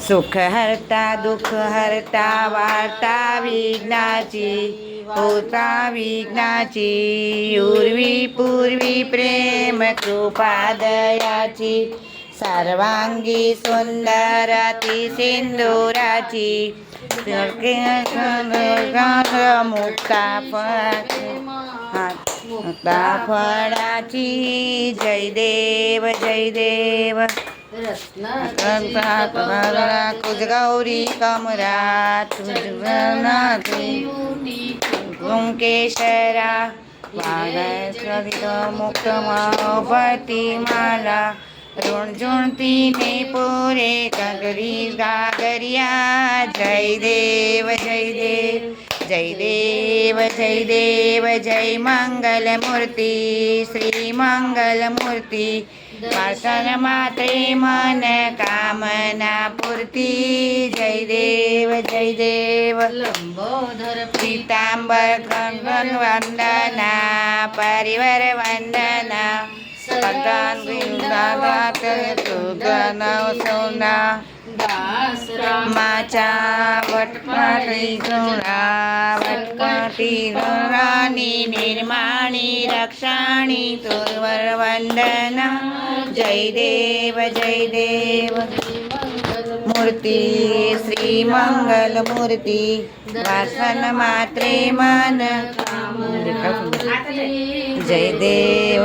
सुख हरता दुःख हरता वार्ता विघ्नाची होता विघ्नाची उर्वी पूर्वी प्रेम कृपा दयाची सर्वांगी सुंदरती सिंदुराची मुक्ता फळाची जय देव जय देव कुज गौरी कमरा कुंकेशरा मुक्त मावती माला ऋणझुणतीने पोरे गगरी गागरिया जय देव जय देव जय देव जय देव जय मंगलमूर्ती श्री मंगलमूर्ती वासन मात्रे मन कामना पूर्ती जय देव जय देव लंबोदर पीतांबर कंगन वंदना परिवर वंदना सदान विंदात सुगनव सोना दासरामाच्या वटपाटी गुणा वटपाटी राणी निर्माणी रक्षाणी तुर्वर वंदना जय देव मूर्ती श्री मंगल मूर्ती वासन मात्रे मन जय देव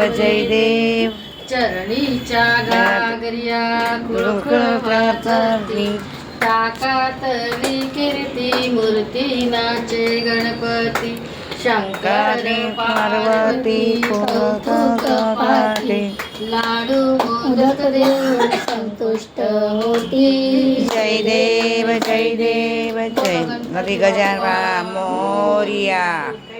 चरणीच्या गागरिया टाकातली कीर्ती मूर्ती नाचे गणपती शंकरी पार्वती पाठी लाडू मोदक देव संतुष्ट होती जय देव जय गजानन मोरया।